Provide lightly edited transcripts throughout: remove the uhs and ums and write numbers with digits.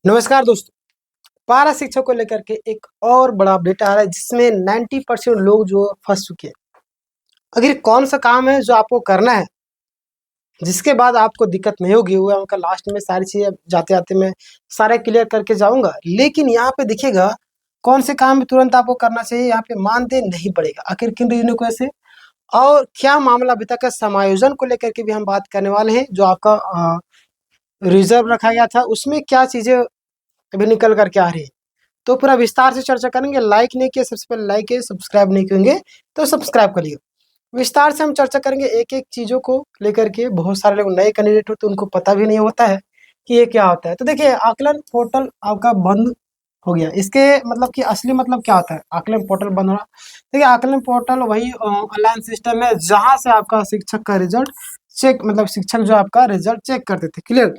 नमस्कार दोस्तों। पारा शिक्षक को लेकर के एक और बड़ा अपडेट आ रहा है जिसमें 90% लोग जो फंस चुके हैं। अगर कौन सा काम है जो आपको करना है जिसके बाद आपको दिक्कत नहीं होगी, वो उनका लास्ट में सारी चीज़ें जाते जाते मैं सारे क्लियर करके जाऊंगा। लेकिन यहाँ पे देखिएगा कौन से काम तुरंत आपको करना चाहिए, यहाँ पे मानदेय नहीं पड़ेगा। आखिर किन रीजनों को ऐसे और क्या मामला अभी तक का समायोजन को लेकर के भी हम बात करने वाले हैं। जो आपका रिजर्व रखा गया था उसमें क्या चीज़ें अभी निकल करके आ रही है, तो पूरा विस्तार से चर्चा करेंगे। लाइक नहीं किया सबसे पहले लाइक है, सब्सक्राइब नहीं करेंगे तो सब्सक्राइब करिए। विस्तार से हम चर्चा करेंगे एक एक चीज़ों को लेकर के। बहुत सारे लोग नए कैंडिडेट होते हैं, उनको पता भी नहीं होता है कि ये क्या होता है। तो देखिए आकलन पोर्टल आपका बंद हो गया, इसके मतलब कि असली मतलब क्या होता है आकलन पोर्टल बंद होना। देखिए आकलन पोर्टल वही ऑनलाइन सिस्टम है जहाँ से आपका शिक्षक का रिजल्ट चेक, मतलब शिक्षक जो आपका रिजल्ट चेक करते थे। क्लियर।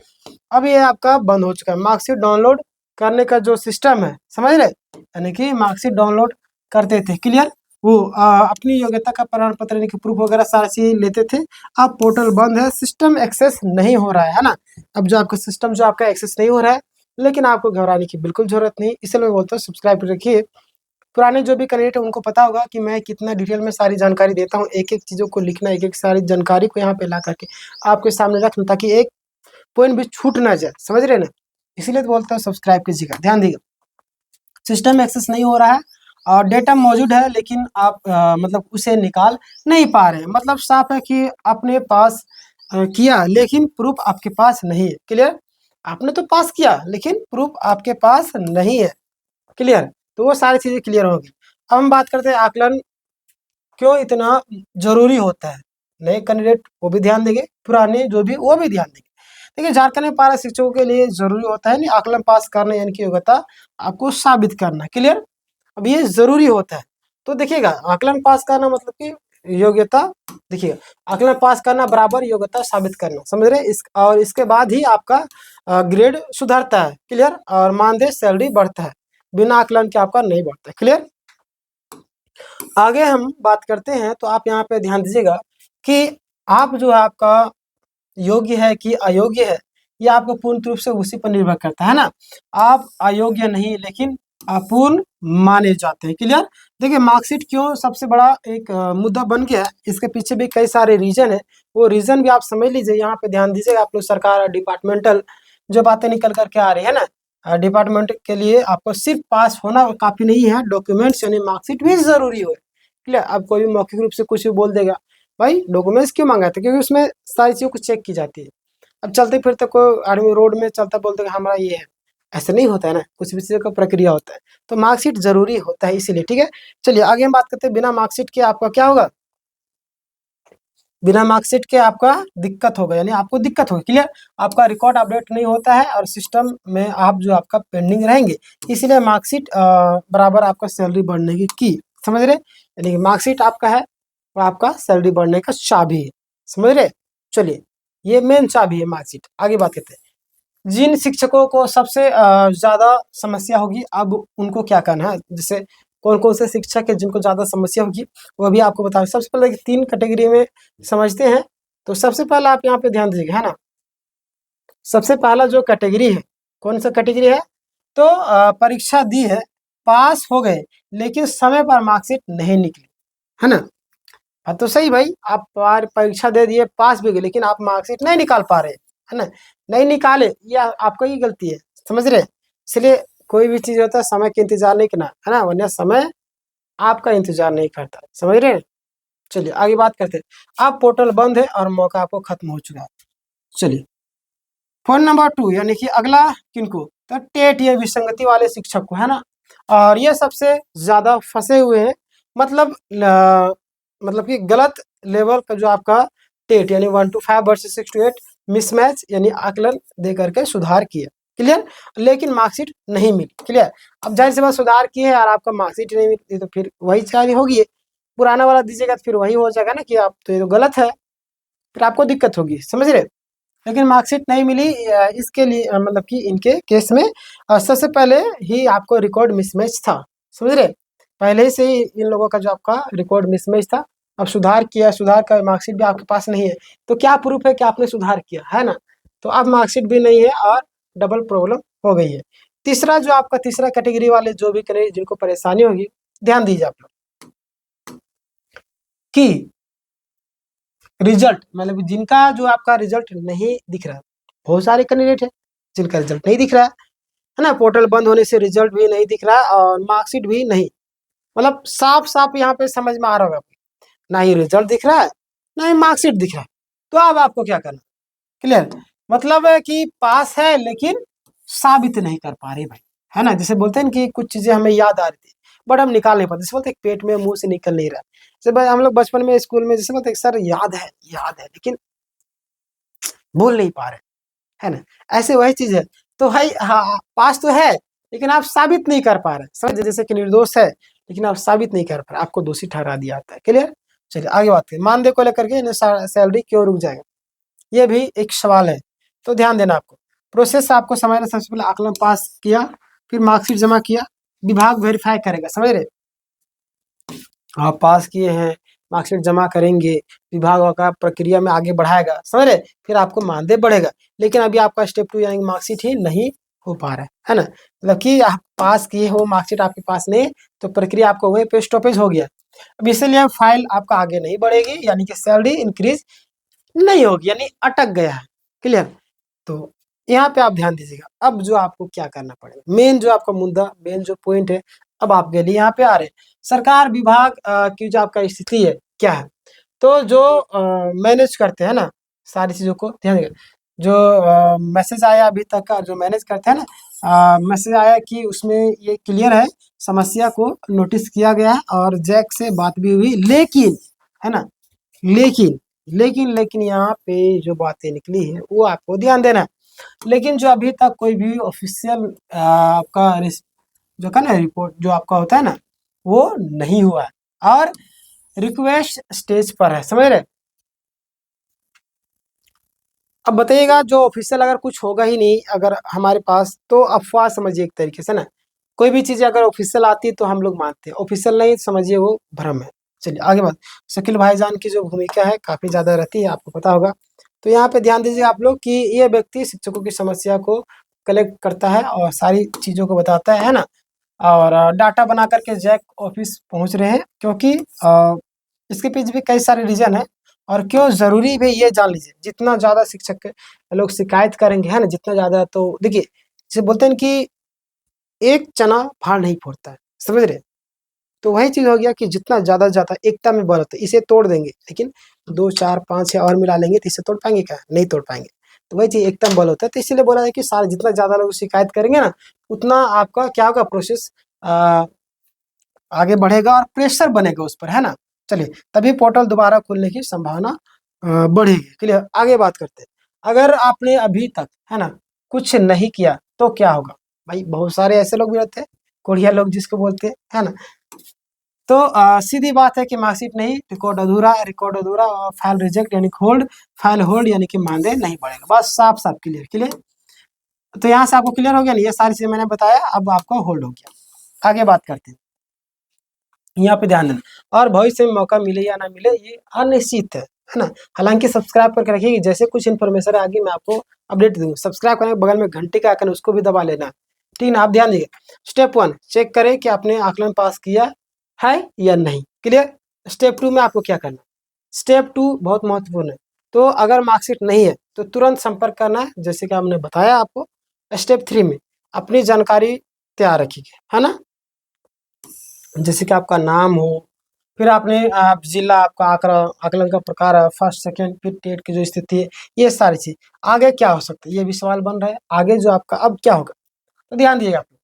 अब ये आपका बंद हो चुका है। मार्कशीट डाउनलोड करने का जो सिस्टम है, समझ रहे, यानी कि मार्कशीट डाउनलोड करते थे। क्लियर। वो अपनी योग्यता का प्रमाण पत्र यानी कि प्रूफ वगैरह सारी चीज लेते थे। अब पोर्टल बंद है, सिस्टम एक्सेस नहीं हो रहा है ना। अब जो आपका सिस्टम जो आपका एक्सेस नहीं हो रहा है, लेकिन आपको घबराने की बिल्कुल जरूरत नहीं। इसलिए मैं बोलता हूँ सब्सक्राइब रखिए। पुराने जो भी कैंडिडेट है उनको पता होगा कि मैं कितना डिटेल में सारी जानकारी देता हूँ। एक एक चीज़ों को लिखना, एक एक सारी जानकारी को यहाँ पे ला करके आपके सामने रखना, ताकि एक पॉइंट भी छूट ना जाए। समझ रहे ना, इसीलिए तो बोलता हूँ सब्सक्राइब कीजिएगा। ध्यान दीजिएगा, सिस्टम एक्सेस नहीं हो रहा है और डेटा मौजूद है लेकिन आप मतलब उसे निकाल नहीं पा रहे हैं। मतलब साफ है कि अपने पास किया लेकिन प्रूफ आपके पास नहीं है। क्लियर। आपने तो पास किया लेकिन प्रूफ आपके पास नहीं है। क्लियर। तो वो सारी चीज़ें क्लियर होगी। अब हम बात करते हैं आकलन क्यों इतना जरूरी होता है। नए कैंडिडेट वो भी ध्यान देंगे, पुराने जो भी वो भी ध्यान देंगे। देखिए झारखंड में पारा शिक्षकों के लिए जरूरी होता है नहीं आकलन पास करना, यानी कि योग्यता आपको साबित करना। क्लियर। अब ये जरूरी होता है। तो देखिएगा आकलन पास करना मतलब कि योग्यता, देखिएगा आकलन पास करना बराबर योग्यता साबित करना। समझ रहे इस, और इसके बाद ही आपका ग्रेड सुधरता है। क्लियर। और मानदेय सैलरी बढ़ता है, बिना आकलन के आपका नहीं बढ़ता। क्लियर। आगे हम बात करते हैं तो आप यहाँ पे ध्यान दीजिएगा कि आप जो है आपका योग्य है कि अयोग्य है, ये आपको पूर्ण रूप से उसी पर निर्भर करता है ना। आप अयोग्य नहीं लेकिन अपूर्ण माने जाते हैं। क्लियर। देखिए मार्कशीट क्यों सबसे बड़ा एक मुद्दा बन गया है, इसके पीछे भी कई सारे रीजन है। वो रीजन भी आप समझ लीजिए। यहाँ पे ध्यान दीजिएगा, आप लोग सरकार और डिपार्टमेंटल जो बातें निकल करके आ रही है ना, डिपार्टमेंट के लिए आपको सिर्फ पास होना काफी नहीं है, डॉक्यूमेंट्स यानी मार्कशीट भी जरूरी हो। क्लियर। अब कोई भी मौखिक रूप से कुछ भी बोल देगा, भाई डॉक्यूमेंट्स क्यों मांगा था, क्योंकि उसमें सारी चीज़ों को चेक की जाती है। अब चलते फिरते कोई आदमी रोड में चलता बोलते कि हमारा ये है, ऐसा नहीं होता है ना, कुछ भी चीज़ों का प्रक्रिया होता है। तो मार्कशीट जरूरी होता है इसीलिए। ठीक है, चलिए आगे हम बात करते हैं बिना मार्कशीट के आपका क्या होगा। बिना मार्कशीट के आपका दिक्कत होगा, यानी आपको दिक्कत होगी। क्लियर। आपका रिकॉर्ड अपडेट नहीं होता है और सिस्टम में आप जो आपका पेंडिंग रहेंगे। इसलिए मार्कशीट बराबर आपका सैलरी बढ़ने की समझ रहे, यानी कि मार्कशीट आपका है वो आपका सैलरी बढ़ने का चाबी है। समझ रहे। चलिए ये मेन चाबी है मार्कशीट। आगे बात करते हैं जिन शिक्षकों को सबसे ज़्यादा समस्या होगी, अब उनको क्या करना है। जैसे कौन कौन से शिक्षक है जिनको ज़्यादा समस्या होगी, वो भी आपको बता। सबसे पहले 3 कैटेगरी में समझते हैं। तो सबसे पहला आप यहाँ पे ध्यान दीजिएगा, है ना। सबसे पहला जो कैटेगरी है, कौन सा कैटेगरी है, तो परीक्षा दी है, पास हो गए लेकिन समय पर मार्कशीट नहीं निकली, है ना। हाँ तो सही भाई, आप परीक्षा दे दिए, पास भी गए, लेकिन आप मार्कशीट नहीं निकाल पा रहे, है ना। नहीं निकाले, ये आपका ही गलती है। समझ रहे। इसलिए कोई भी चीज़ होता है समय का इंतजार नहीं करना, है ना, वरना समय आपका इंतजार नहीं करता। समझ रहे हैं। चलिए आगे बात करते हैं। अब पोर्टल बंद है और मौका आपको खत्म हो चुका है। चलिए पॉइंट नंबर 2, यानी कि अगला किनको, तो टेट ये विसंगति वाले शिक्षक को, है ना। और ये सबसे ज्यादा फंसे हुए हैं। मतलब मतलब कि गलत लेवल का जो आपका टेट यानी 1 to 5 वर्सेस 6 to 8 मिसमैच यानी आकलन दे करके सुधार किया। क्लियर। लेकिन मार्कशीट नहीं मिली। क्लियर। अब जाहिर सी बात सुधार किए और आपका मार्कशीट नहीं मिली तो फिर वही चाली होगी। पुराना वाला दीजिएगा तो फिर वही हो जाएगा ना कि आप तो ये तो गलत है, फिर आपको दिक्कत होगी। समझ रहे। लेकिन मार्कशीट नहीं मिली, इसके लिए मतलब कि इनके केस में सबसे पहले ही आपको रिकॉर्ड मिसमैच था। समझ रहे। पहले ही से ही इन लोगों का जो आपका रिकॉर्ड मिसमैच था। अब सुधार किया, सुधार का मार्कशीट भी आपके पास नहीं है, तो क्या प्रूफ है कि आपने सुधार किया, है ना। तो अब मार्कशीट भी नहीं है और डबल प्रॉब्लम हो गई है। तीसरा जो आपका तीसरा कैटेगरी वाले जो भी कैंडिडेट जिनको परेशानी होगी, ध्यान दीजिए आप लोग कि रिजल्ट मतलब जिनका जो आपका रिजल्ट नहीं दिख रहा है, बहुत सारे कैंडिडेट है जिनका रिजल्ट नहीं दिख रहा है ना, पोर्टल बंद होने से रिजल्ट भी नहीं दिख रहा है और मार्कशीट भी नहीं, मतलब साफ साफ यहाँ पे समझ में आ रहा होगा, ना ही रिजल्ट दिख रहा है ना ही मार्कशीट दिख रहा है। तो अब आपको क्या करना, क्लियर, मतलब है कि पास है लेकिन साबित नहीं कर पा रहे भाई, है ना। जैसे बोलते हैं ना कि कुछ चीजें हमें याद आ रही थी बट हम निकाल नहीं पाते, जैसे बोलते हैं पेट में मुंह से निकल नहीं रहा। जैसे भाई हम लोग बचपन में स्कूल में जैसे बोलते हैं सर याद है लेकिन बोल नहीं पा रहे, है ना। ऐसे वही चीज है। तो भाई हाँ, पास तो है लेकिन आप साबित नहीं कर पा रहे, समझ, जैसे कि निर्दोष है लेकिन आप साबित नहीं कर पा रहे, आपको दोषी ठहरा दिया जाता है। क्लियर, चलिए आगे बात करें। मानदेय को लेकर के सैलरी क्यों रुक जाएगा, ये भी एक सवाल है। तो ध्यान देना आपको, प्रोसेस आपको समझना, सबसे पहले आकलन पास किया, फिर मार्कशीट जमा किया, विभाग वेरीफाई करेगा, समझ रहे, आप पास किए हैं, मार्कशीट जमा करेंगे, विभाग का प्रक्रिया में आगे बढ़ाएगा, समझ रहे, फिर आपको मानदेय बढ़ेगा। लेकिन अभी आपका स्टेप 2 यानी मार्कशीट ही नहीं हो पा रहा है ना, मतलब कि आप पास किए हो, मार्कशीट आपके पास नहीं, तो प्रक्रिया आपको वहीं पे स्टॉपेज हो गया। अब इसलिए फाइल आपका आगे नहीं बढ़ेगी, यानी कि सैलरी इंक्रीज नहीं होगी, यानी अटक गया है। क्लियर, तो यहाँ पे आप ध्यान दीजिएगा। अब जो आपको क्या करना पड़ेगा, मेन जो आपका मुद्दा, मेन जो पॉइंट है, अब आपके लिए यहाँ पे आ रहे हैं। सरकार विभाग की जो आपका स्थिति है क्या है, तो जो मैनेज करते हैं ना सारी चीजों को, ध्यान देगा, जो मैसेज आया अभी तक का जो मैनेज करते हैं ना, मैसेज आया कि उसमें ये क्लियर है, समस्या को नोटिस किया गया है और जैक से बात भी हुई, लेकिन, है ना, लेकिन यहाँ पे जो बातें निकली है वो आपको ध्यान देना है। लेकिन जो अभी तक कोई भी ऑफिशियल आपका जो का ना रिपोर्ट जो आपका होता है ना, वो नहीं हुआ है और रिक्वेस्ट स्टेज पर है, समझ रहे। अब बताइएगा, जो ऑफिशियल अगर कुछ होगा ही नहीं अगर हमारे पास, तो अफवाह समझिए एक तरीके से ना, कोई भी चीज़ अगर ऑफिशियल आती है तो हम लोग मानते हैं, ऑफिशियल नहीं समझिए वो भ्रम है। चलिए आगे बात, शकील भाईजान की जो भूमिका है काफ़ी ज़्यादा रहती है, आपको पता होगा। तो यहाँ पे ध्यान दीजिए आप लोग कि ये व्यक्ति शिक्षकों की समस्या को कलेक्ट करता है और सारी चीज़ों को बताता है ना, और डाटा बना करके जैक ऑफिस पहुँच रहे हैं, क्योंकि इसके पीछे भी कई सारे रीज़न है। और क्यों ज़रूरी भी ये जान लीजिए, जितना ज़्यादा शिक्षक लोग शिकायत करेंगे, है ना, जितना ज़्यादा, तो देखिए जैसे बोलते हैं कि एक चना फाड़ नहीं फोड़ता है, समझ रहे। तो वही चीज़ हो गया कि जितना ज़्यादा एकता में बल होता है, इसे तोड़ देंगे लेकिन 2 4 5 6 और मिला लेंगे तो इसे तोड़ पाएंगे क्या, नहीं तोड़ पाएंगे। तो वही चीज़ एकता में बल होता है, तो इसीलिए बोला है कि सारे जितना ज़्यादा लोग शिकायत करेंगे ना, उतना आपका क्या होगा, प्रोसेस आगे बढ़ेगा और प्रेशर बनेगा उस पर, है ना। चलिए, तभी पोर्टल दोबारा खुलने की संभावना बढ़ेगी। क्लियर, आगे बात करते हैं। अगर आपने अभी तक, है ना, कुछ नहीं किया तो क्या होगा भाई, बहुत सारे ऐसे लोग भी रहते हैं, कोढ़िया लोग जिसको बोलते हैं, है ना। तो सीधी बात है कि मार्कशीट नहीं, रिकॉर्ड अधूरा और फाइल रिजेक्ट यानी होल्ड, फाइल होल्ड यानी कि मानदेय नहीं बढ़ेगा, बस साफ साफ क्लियर क्लियर। तो यहाँ से आपको क्लियर हो गया नहीं, ये सारी चीजें मैंने बताया, अब आपको होल्ड हो गया। आगे बात करते हैं, यहाँ पे ध्यान देना, और भविष्य में मौका मिले या ना मिले ये अनिश्चित है ना। हालांकि सब्सक्राइब करके रखिए कि जैसे कुछ इन्फॉर्मेशन आगे मैं आपको अपडेट दूंगा। सब्सक्राइब करने के बगल में घंटे का आइकन उसको भी दबा लेना, ठीक ना। आप ध्यान दीजिए, स्टेप 1 चेक करें कि आपने आकलन पास किया है या नहीं, क्लियर। स्टेप 2 में आपको क्या करना, स्टेप 2 बहुत महत्वपूर्ण है। तो अगर मार्कशीट नहीं है तो तुरंत संपर्क करना है, जैसे कि हमने बताया आपको। स्टेप 3 में अपनी जानकारी तैयार रखिए, है ना, जैसे कि आपका नाम हो, फिर आपने आप जिला, आपका आंकड़ा, आकलन का प्रकार है, फर्स्ट सेकंड, फिर टेट की जो स्थिति है, ये सारी चीज। आगे क्या हो सकता है, ये भी सवाल बन रहा है, आगे जो आपका अब क्या होगा। तो ध्यान दिएगा आप लोग,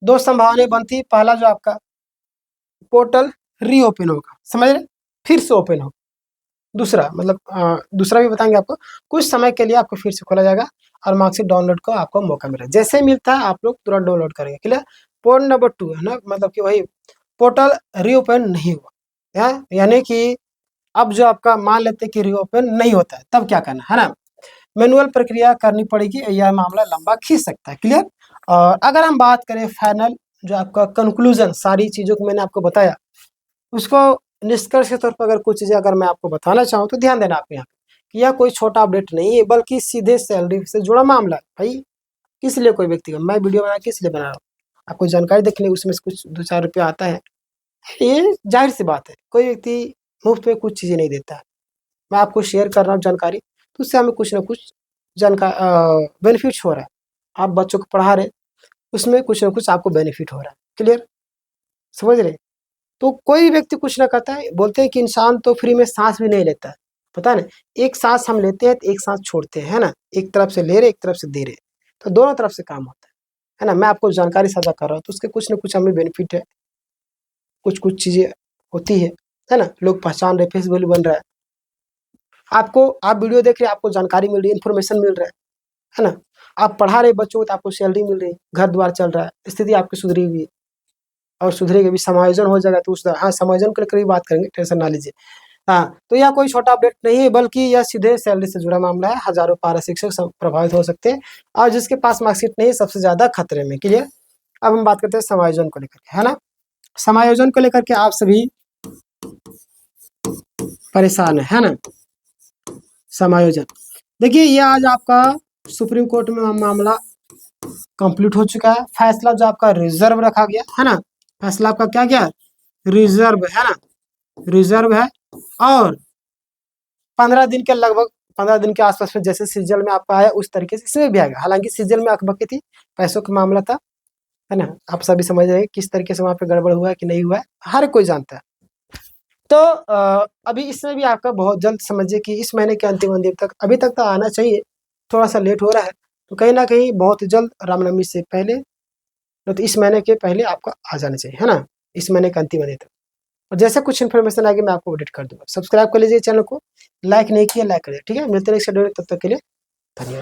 दो संभावनाएं बनती है, पहला जो आपका पोर्टल रीओपन होगा, समझ रहे, फिर से ओपन हो। दूसरा मतलब दूसरा भी बताएंगे आपको, कुछ समय के लिए आपको फिर से खोला जाएगा और मार्कशीट डाउनलोड का आपको मौका मिलेगा, जैसे ही मिलता है आप लोग तुरंत डाउनलोड करेंगे, क्लियर। पॉइंट नंबर 2 है ना, मतलब कि वही पोर्टल रीओपन नहीं हुआ है, यानी कि अब जो आपका मान लेते हैं कि रीओपन नहीं होता है, तब क्या करना है ना, मैनुअल प्रक्रिया करनी पड़ेगी, यह मामला लंबा खींच सकता है, क्लियर। और अगर हम बात करें फाइनल जो आपका कंक्लूजन, सारी चीज़ों को मैंने आपको बताया, उसको निष्कर्ष के तौर पर अगर कुछ चीज़ें अगर मैं आपको बताना चाहूँ तो ध्यान देना आप यहाँ पे कि यह कोई छोटा अपडेट नहीं है, बल्कि सीधे सैलरी से जुड़ा मामला है भाई। किस लिए कोई व्यक्ति का, मैं वीडियो बना किस लिए बना रहा हूँ, आपको जानकारी देखनी है, उसमें से कुछ 2-4 रुपया आता है, ये जाहिर सी बात है, कोई व्यक्ति मुफ्त में कुछ चीज़ें नहीं देता है। मैं आपको शेयर कर रहा हूँ जानकारी, तो उससे हमें कुछ ना कुछ बेनिफिट्स हो रहा है। आप बच्चों को पढ़ा रहे, उसमें कुछ ना कुछ आपको बेनिफिट हो रहा है। क्लियर, समझ रहे? तो कोई व्यक्ति कुछ ना करता है, बोलते हैं कि इंसान तो फ्री में सांस भी नहीं लेता है, पता है ना, एक सांस हम लेते हैं तो एक सांस छोड़ते हैं, है ना, एक तरफ से ले रहे एक तरफ से दे रहे, तो दोनों तरफ से काम होता है ना। मैं आपको जानकारी साझा कर रहा हूँ, तो उसके कुछ ना कुछ हमें बेनिफिट है, कुछ कुछ चीज़ें होती है ना, लोग पहचान रहे, फेस वैल्यू बन रहा है। आपको, आप वीडियो देख रहे हैं, आपको जानकारी मिल रही है, इन्फॉर्मेशन मिल रहा है ना, आप पढ़ा रहे बच्चों को तो आपको सैलरी मिल रही है, घर द्वार चल रहा है, स्थिति आपकी सुधरी हुई है और सुधरेगी भी, समायोजन हो जाएगा तो उस, हाँ, समायोजन को लेकर भी बात करेंगे, टेंशन ना लीजिए। हाँ, तो यह कोई छोटा अपडेट नहीं है, बल्कि यह सीधे सैलरी से जुड़ा मामला है। हजारों पारा शिक्षक सब प्रभावित हो सकते हैं, और जिसके पास मार्कशीट नहीं है सबसे ज्यादा खतरे में। क्लियर, अब हम बात करते हैं समायोजन को लेकर के, है ना। समायोजन को लेकर के आप सभी परेशान है ना। समायोजन, देखिए ये आज आपका सुप्रीम कोर्ट में मामला कंप्लीट हो चुका है। फैसला जो आपका रिजर्व रखा गया है ना, फैसला आपका क्या गया, रिजर्व है ना, रिजर्व है। और 15 दिन के लगभग, 15 दिन के आसपास में जैसे सीजल में आपका आया उस तरीके से इसमें भी आएगा। हालांकि सीजल में अकबकी थी, पैसों का मामला था, है ना, आप सभी समझ रहे हैं किस तरीके से वहाँ पे गड़बड़ हुआ है कि नहीं हुआ है, हर कोई जानता है। तो अभी इसमें भी आपका बहुत जल्द समझिए कि इस महीने के अंतिम तक, अभी तक तो आना चाहिए, थोड़ा सा लेट हो रहा है, तो कहीं ना कहीं बहुत जल्द रामनवमी से पहले, तो इस महीने के पहले आपका आ जाना चाहिए, है ना, इस महीने के अंतिम तक। और जैसे कुछ इन्फॉर्मेशन आएगी मैं आपको अपडेट कर दूंगा। सब्सक्राइब कर लीजिए चैनल को, लाइक नहीं किया लाइक करिए, ठीक है। मिलते हैं नेक्स्ट वीडियो में, तब तक के लिए धन्यवाद।